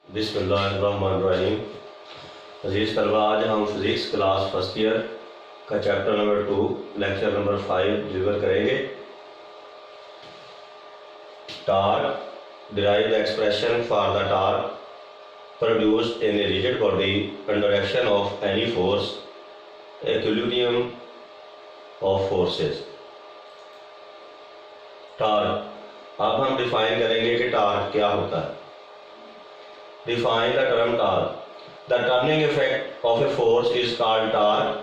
बिस्मिल्लाहिर्रहमानिर्रहीम। अजीज़ तलबा, आज हम फिज़िक्स क्लास फर्स्ट ईयर का chapter number 2 lecture number 5 deliver करेंगे। Torque derive the expression for the torque produced in a rigid body under action of any force, equilibrium of forces. Torque अब हम define करेंगे कि torque क्या होता है। Define the term torque. The turning effect of a force is called torque.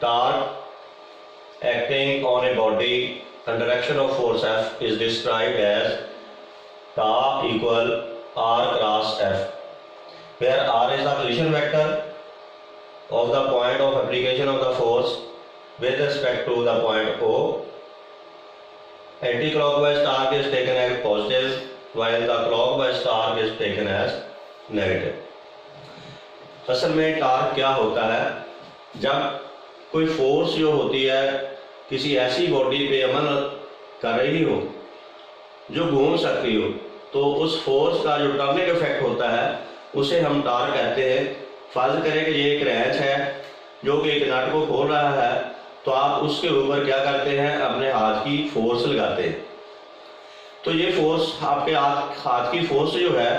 Torque acting on a body under action of force F is described as tau equal R cross F, where R is the position vector of the point of application of the force with respect to the point O. Anti-clockwise torque is taken as positive, while the clockwise torque is taken as negative. असल में torque क्या होता है? जब कोई force जो होती है किसी ऐसी बॉडी पे अमल कर रही हो जो घूम सकती हो, तो उस फोर्स का जो टर्निंग इफेक्ट होता है उसे हम टार्क कहते हैं। फर्ज करें कि ये एक रैंच है जो कि एक नट को खोल रहा है, तो आप उसके ऊपर क्या करते हैं? अपने हाथ की फोर्स लगाते हैं। तो ये फोर्स आपके हाथ की फोर्स जो है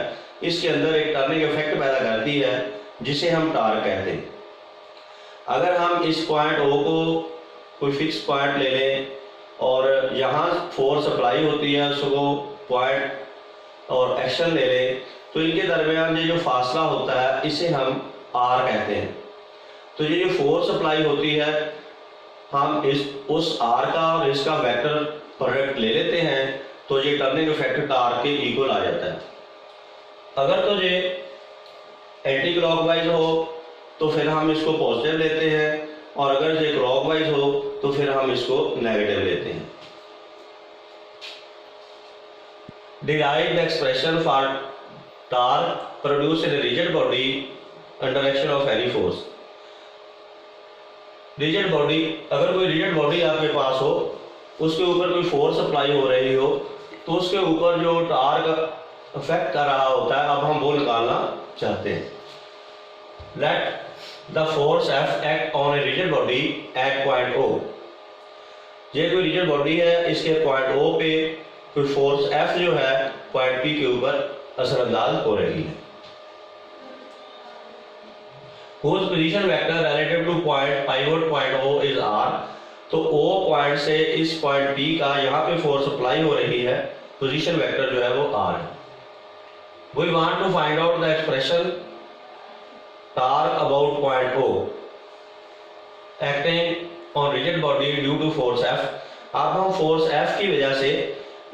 इसके अंदर एक टर्निंग इफेक्ट पैदा करती है जिसे हम टार्क कहते हैं। अगर हम इस पॉइंट ओ को कोई फिक्स पॉइंट ले लें और यहाँ फोर्स अप्लाई होती है उसको पॉइंट और एक्शन ले लें, तो इनके दरमियान ये जो फासला होता है इसे हम आर कहते हैं। तो ये जो फोर्स अप्लाई होती है हम उस आर का और इसका वेक्टर प्रोडक्ट ले लेते हैं, तो ये टर्निंग इफेक्ट टार्क के इक्वल आ जाता है। अगर तो ये एंटी क्लॉकवाइज हो तो फिर हम इसको पॉजिटिव लेते हैं, और अगर ये क्लॉकवाइज हो तो फिर हम इसको नेगेटिव लेते हैं। Derive the expression for torque produced in a rigid body under action of any force. Rigid body, अगर कोई रिजिड बॉडी आपके पास हो, उसके ऊपर कोई फोर्स अप्लाई हो रही हो, तो उसके ऊपर जो टार्क इफेक्ट कर रहा होता है अब हम वो निकालना चाहते हैं। Let the force F act on A rigid body at point O। ये कोई रिजिड बॉडी है, इसके पॉइंट O पे कोई फोर्स F जो है पॉइंट P के ऊपर असरअंदाज हो रही है। whose position vector relative to point pivot point O is R। तो O पॉइंट से इस पॉइंट P का यहाँ पे फोर्स अप्लाई हो रही है, पोजीशन वेक्टर जो है वो R है। We want to find out the expression torque about point O acting on rigid body due to force F। अब हम फोर्स F की वजह से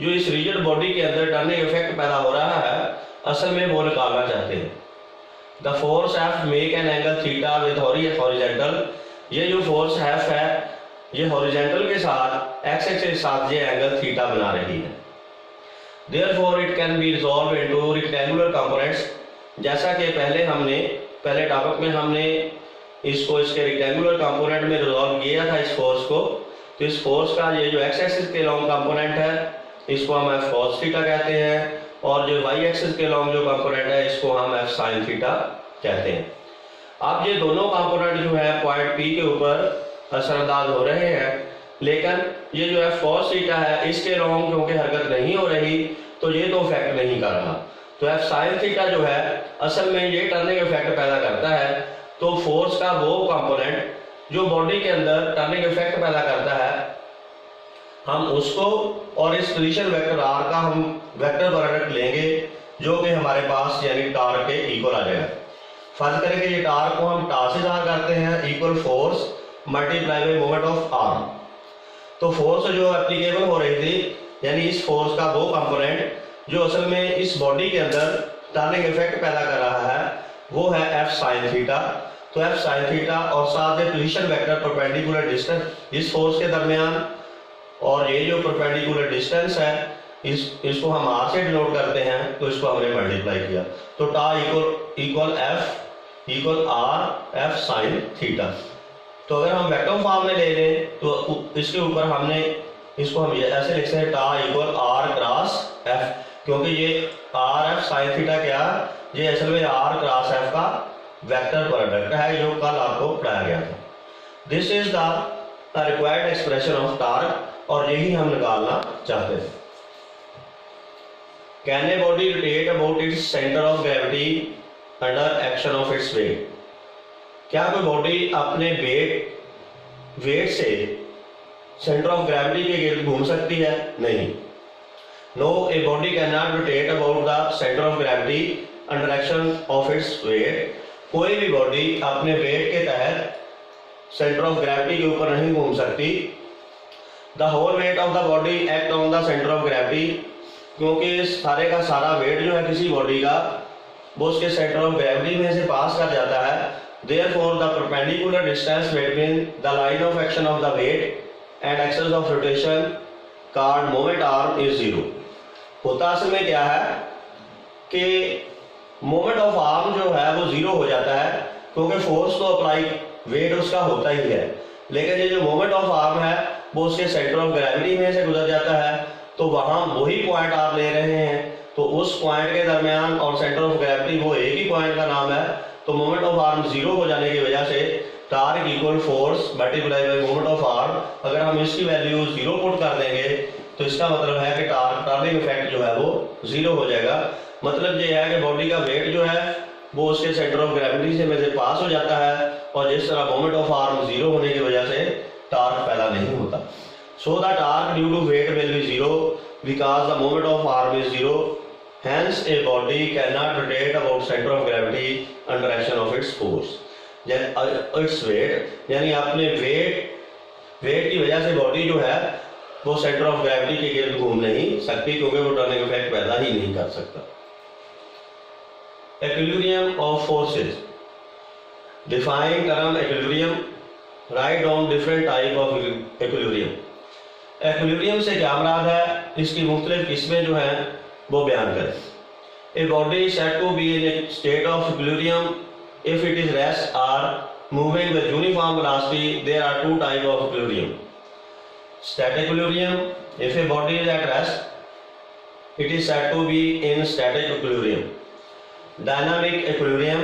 जो इस रिजिड बॉडी के अंदर टर्निंग इफेक्ट पैदा हो रहा है असल में वो निकालना चाहते हैं। The force F make an angle theta with horizontal। ये जो फोर्स F है ये हॉरिजॉन्टल के साथ एक्स एक्सिस के साथ ये एंगल थीटा बना रही है। Therefore it can be resolved into rectangular components। जैसा कि पहले टॉपिक में हमने इसको इसके रेक्टेंगुलर कंपोनेंट में रिजॉल्व किया था इस फोर्स को। तो इस फोर्स का ये जो एक्स एक्सिस के लॉन्ग कंपोनेंट है इसको हम एफ कॉस थीटा कहते हैं, और जो वाई एक्सिस के लॉन्ग जो कंपोनेंट है इसको हम एफ साइन थीटा कहते हैं। अब ये दोनों कंपोनेंट जो है पॉइंट पी के ऊपर असरअंदाज हो रहे हैं, लेकिन ये जो एफ कॉस थीटा है इसके लॉन्ग क्योंकि हरकत नहीं हो रही तो ये तो इफेक्ट नहीं कर रहा। तो एफ साइन थीटा जो है असल में ये टर्निंग इफेक्ट पैदा करता है। तो फोर्स का वो कंपोनेंट जो बॉडी के अंदर टर्निंग इफेक्ट पैदा करता है हम उसको और इस पोजीशन वेक्टर आर का हम वेक्टर प्रोडक्ट लेंगे जो कि हमारे पास यानी टार्क के इक्वल आ जाएगा। फर्ज करें कि ये टार्क को हम टा से ज़ाहिर करते हैं equal force multiply by moment of arm. तो फोर्स जो एप्लीकेबल हो रही थी यानी इस फोर्स का वो कंपोनेंट जो असल में इस बॉडी के अंदर टर्निंग इफेक्ट पैदा कर रहा है वो है एफ साइन थीटा। तो एफ साइन थीटा और साथ में पोजीशन वेक्टर परपेंडिकुलर डिस्टेंस इस फोर्स के दरमियान, और ये जो परपेंडिकुलर डिस्टेंस है इसको हम आर से डिनोट करते हैं, तो इसको हमने मल्टीप्लाई किया। तो टा equal F equal R F sine theta. तो अगर हम वेक्टर फॉर्म में ले लें तो इसके ऊपर हमने इसको हम ऐसे लिख सकते हैं टा इक्वल आर क्रॉस एफ। क्योंकि ये आर एफ साइन थीटा क्या, ये असल में आर क्रॉस एफ का वेक्टर प्रोडक्ट है जो कल आपको पढ़ाया गया था। This is the required expression of torque, और यही हम निकालना चाहते थे। Can a body rotate about its centre of gravity under action of its wait? क्या कोई बॉडी अपने वेट से सेंटर ऑफ ग्रेविटी के गिर्द घूम सकती है? नहीं। No, a body can not rotate about the centre of gravity under action of its weight. कोई भी बॉडी अपने वेट के तहत सेंटर ऑफ ग्रेविटी के ऊपर नहीं घूम सकती। The whole weight of the body act on the centre of gravity, क्योंकि सारे का सारा वेट जो है किसी बॉडी का वो उसके सेंटर ऑफ ग्रेविटी में से पास कर जाता है। Therefore, the perpendicular distance between the line of action of the weight and axis of rotation called moment arm is zero। होता असल में क्या है कि मोमेंट ऑफ आर्म जो है वो जीरो हो जाता है, क्योंकि फोर्स तो अप्लाई वेट उसका होता ही है, लेकिन ये जो मोमेंट ऑफ आर्म है वो उसके सेंटर ऑफ ग्रेविटी में से गुजर जाता है। तो वहां वही पॉइंट आप ले रहे हैं, तो उस पॉइंट के दरमियान और सेंटर ऑफ ग्रेविटी वो एक ही पॉइंट का नाम है। तो मोमेंट ऑफ आर्म जीरो हो जाने की वजह से torque equal force multiply by moment of arm, अगर हम इसकी वैल्यू जीरो पुट कर देंगे तो इसका मतलब है कि टर्निंग इफेक्ट जो है वो जीरो हो जाएगा। मतलब ये है कि बॉडी का वेट जो है वो उसके सेंटर ऑफ ग्रेविटी से में से पास हो जाता है, और जिस तरह मोमेंट ऑफ आर्म जीरो होने की वजह से टार्क पैदा नहीं होता। So the torque due to weight will be zero because the moment of arm is zero. Hence, a body cannot rotate about center of gravity under action of its force। its weight, यानी अपने wait की वजह से body जो है वो centre of gravity के गिर्द घूम नहीं सकती, क्योंकि वो टर्निंग इफेक्ट पैदा ही नहीं कर सकता। Equilibrium of forces। Define term equilibrium। Write down different type of equilibrium। Equilibrium से क्या मुराद है, इसकी मुख्तलिफ किस्में जो हैं वो बयान करें। A body set to be in a state of equilibrium if it is rest are moving with uniform velocity. There are two type of equilibrium. Static equilibrium, if a body is at rest it is set to be in static equilibrium. Dynamic equilibrium,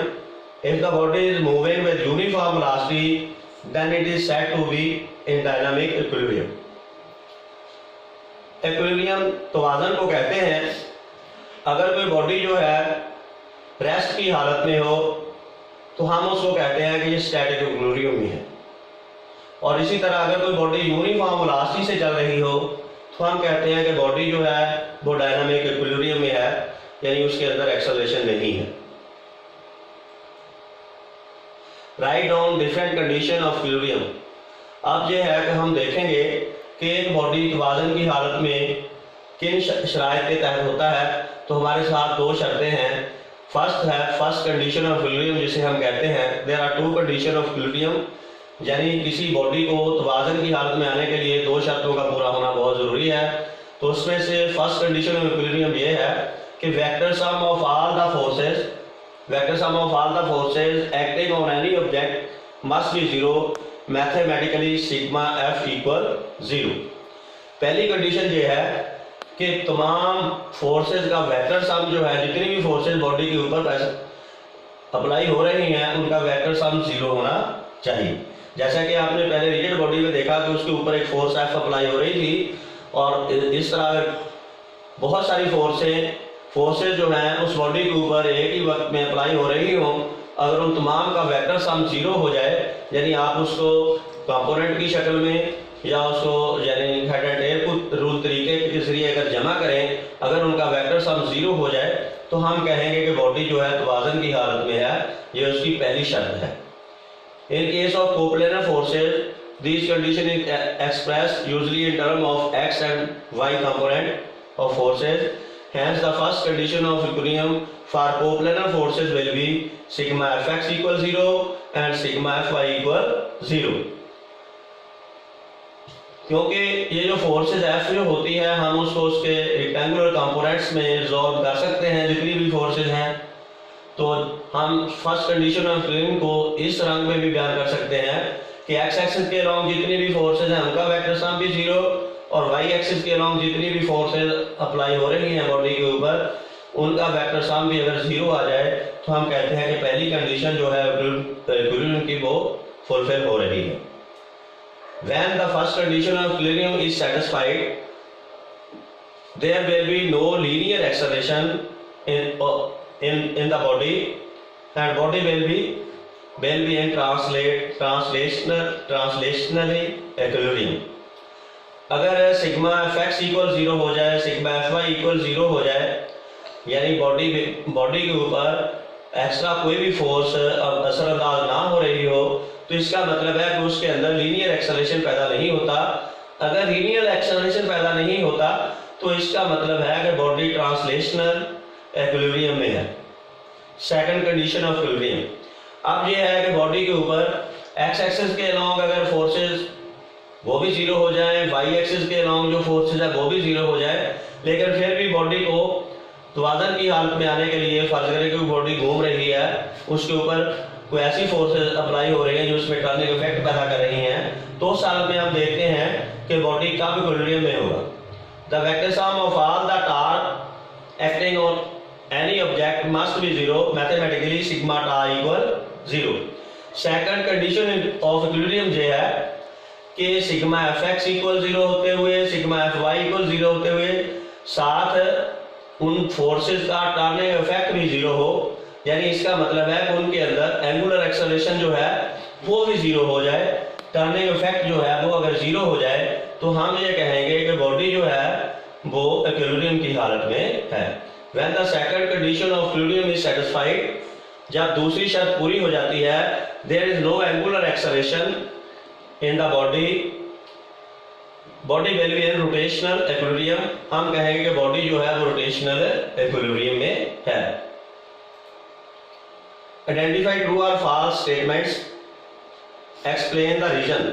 if the body is moving with uniform velocity then it is set to be in dynamic equilibrium. Equilibrium तवाज़ुन को कहते हैं। अगर कोई body जो है rest की हालत में हो तो हम उसको कहते हैं कि ये स्टैटिक इक्विलिब्रियम में है, और इसी तरह अगर कोई बॉडी यूनिफॉर्म वेलोसिटी से चल रही हो तो हम कहते हैं कि बॉडी जो है वो डायनामिक इक्विलिब्रियम में है, यानी उसके अंदर एक्सेलरेशन नहीं है। Write down different condition of equilibrium. अब ये है कि हम देखेंगे कि एक बॉडी तवाज़ुन की हालत में किन शराइत के तहत होता है। तो हमारे साथ दो शर्तें हैं। फर्स्ट कंडीशन ऑफ इक्विलिब्रियम, जिसे हम कहते हैं there are two condition of equilibrium, यानी किसी बॉडी को तवाज़ुन की हालत में आने के लिए दो शर्तों का पूरा होना बहुत ज़रूरी है। तो उसमें से फर्स्ट कंडीशन ऑफ इक्विलिब्रियम ये है कि vector sum of all the forces acting on any object must be zero, mathematically sigma F equal zero. पहली कंडीशन ये है कि तमाम फोर्सेज का वेक्टर सम जो है, जितनी भी फोर्सेज बॉडी के ऊपर अप्लाई हो रही हैं उनका वेक्टर सम जीरो होना चाहिए। जैसा कि आपने पहले रिजिड बॉडी में देखा कि उसके ऊपर एक फोर्स एफ अप्लाई हो रही थी, और इस तरह बहुत सारी फोर्सेज जो हैं उस बॉडी के ऊपर एक ही वक्त में अप्लाई हो रही हों, अगर उन तमाम का वेक्टर सम जीरो हो जाए, यानी आप उसको कंपोनेंट की शक्ल में या उसको यानी हेड एंड टेल रूल तरीके के जरिए अगर जमा करें, अगर उनका वेक्टर सम जीरो हो जाए तो हम कहेंगे कि बॉडी जो है तवाज़ुन की हालत में है। ये उसकी पहली शर्त है। In case of coplanar forces this condition is expressed usually in term of x and y component of forces. Hence, the first condition of equilibrium for coplanar forces will be sigma fx equal 0 and sigma fy equal 0। क्योंकि ये जो forces F जो होती है हम उसको उसके rectangular components में रिजॉल्व कर सकते हैं जितनी भी फोर्सेज हैं। तो हम फर्स्ट कंडीशन ऑफ इक्विलिब्रियम को इस रंग में भी बयान कर सकते हैं कि एक्स एक्सिस के अलॉन्ग जितनी भी फोर्सेज हैं उनका वेक्टर सम भी जीरो, और वाई एक्सिस के अलॉन्ग जितनी भी फोर्सेज अप्लाई हो रही हैं बॉडी के ऊपर, उनका वेक्टर सम भी अगर 0 आ जाए तो हम कहते हैं कि पहली कंडीशन जो है इक्विलिब्रियम की वो फुलफिल हो रही है। When the first condition of equilibrium is satisfied, there will be no linear acceleration in the body, and body will be in translationally equilibrium. अगर सिग्मा एफ एक्स इक्वल 0 हो जाए, सिग्मा एफ वाई इक्वल 0 हो जाए, यानी body के ऊपर extra कोई भी फोर्स असरअंदाज ना हो रही हो, तो इसका मतलब है कि उसके अंदर लीनियर एक्सेलरेशन पैदा नहीं होता। अगर लीनियर एक्सेलरेशन पैदा नहीं होता तो इसका मतलब है कि बॉडी ट्रांसलेशनल इक्विलिब्रियम में है, सेकंड कंडीशन ऑफ इक्विलिब्रियम। अब ये है कि बॉडी के ऊपर एक्स एक्सिस के अलॉन्ग अगर फोर्सेस वो भी 0 हो जाए, वाई एक्सिस के अलॉन्ग जो फोर्सेस है वो भी 0 हो जाए, लेकिन फिर भी बॉडी को तवाज़ुन की हालत में आने के लिए, फर्ज करें कि बॉडी घूम रही है, उसके ऊपर कोई ऐसी फोर्सेस अप्लाई हो रही हैं जो उसमें टर्निंग इफेक्ट पैदा कर रही हैं, तो उस हालत में हम देखते हैं कि बॉडी कब इक्विलिब्रियम में होगा। The vector sum of all the torque acting on any object must be 0, mathematically sigma tar equal 0। Second condition of equilibrium ये है कि सिग्मा एफ एक्स इक्वल 0 होते हुए, सिग्मा एफ वाई इक्वल 0 होते हुए, साथ उन फोर्सेस का टर्निंग इफेक्ट भी 0 हो, यानी इसका मतलब है कि उनके अंदर एंगुलर एक्सेलरेशन जो है वो भी 0 हो जाए। टर्निंग इफेक्ट जो है वो अगर 0 हो जाए तो हम ये कहेंगे कि बॉडी जो है वो इक्विलिब्रियम की हालत में है। When the second condition of equilibrium is satisfied, जब दूसरी शर्त पूरी हो जाती है, there is no angular acceleration in the body will be in rotational equilibrium. हम कहेंगे कि बॉडी जो है वो रोटेशनल इक्विलिब्रियम में है। Identify true or false statements. Explain the reason.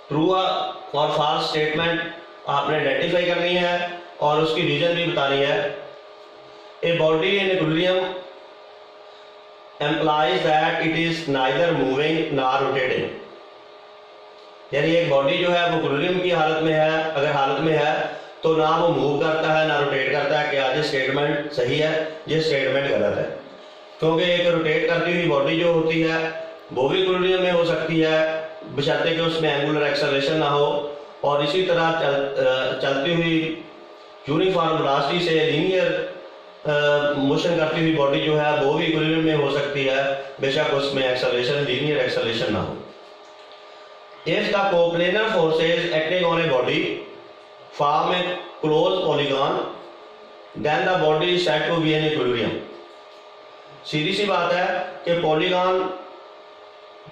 True और false statement आपने आइडेंटिफाई करनी है और उसकी रीजन भी बतानी है। A body in equilibrium implies that it is neither moving nor rotating. यानी एक बॉडी जो है वो इक्विलिब्रियम की हालत में है, अगर हालत में है तो ना वो मूव करता है ना रोटेट करता है। क्या ये स्टेटमेंट सही है? ये स्टेटमेंट गलत है, क्योंकि एक रोटेट करती हुई बॉडी जो होती है वो भी इक्विलिब्रियम में हो सकती है, बशर्ते कि उसमें एंगुलर एक्सेलरेशन ना हो, और इसी तरह चलती हुई यूनिफॉर्म वेलोसिटी से लीनियर मोशन करती हुई बॉडी जो है वो भी इक्विलिब्रियम में हो सकती है, बेशक उसमें एक्सेलरेशन लीनियर एक्सेलरेशन ना हो। If the coplanar forces acting on a body form a closed polygon, then the body is said to be in equilibrium. सीधी सी बात है कि पॉलीगॉन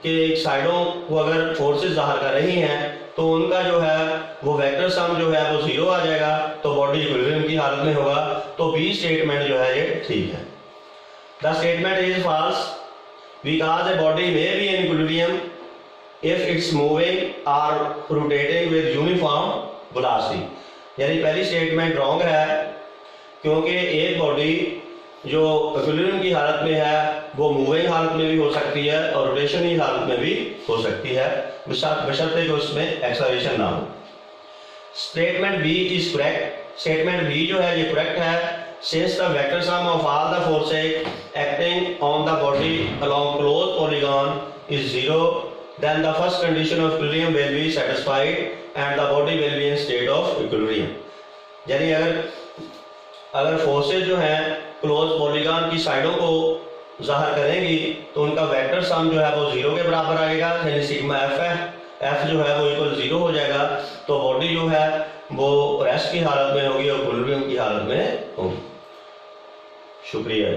के साइडों को अगर फोर्सेस ज़ाहिर कर रही हैं तो उनका जो है वो वेक्टर सम जो है वो 0 आ जाएगा, तो बॉडी इक्विलिब्रियम की हालत में होगा। तो बी स्टेटमेंट जो है ये ठीक है। The statement is false because a body may be in equilibrium if it's moving और रोटेटिंग विद यूनिफॉर्म वेलोसिटी। यानी पहली स्टेटमेंट रॉन्ग है, क्योंकि एक बॉडी जो इक्विलिब्रियम की हालत में है वो मूविंग हालत में भी हो सकती है और रोटेशन की हालत में भी हो सकती है, बशर्ते कि उसमें एक्सेलरेशन ना हो। Statement B is correct. Statement B जो है ये करेक्ट है। Since the vector sum of all the forces acting on the body along close polygon is 0, then the first condition of equilibrium will be satisfied and the body will be in state of equilibrium. यानी अगर forces जो हैं close polygon की साइडों को ज़ाहिर करेंगी तो उनका वेक्टर सम जो है वो 0 के बराबर आएगा, यानी सिग्मा एफ जो है वो इक्वल 0 हो जाएगा। तो बॉडी जो है वो रेस्ट की हालत में होगी और इक्विलिब्रियम की हालत में होगी। शुक्रिया।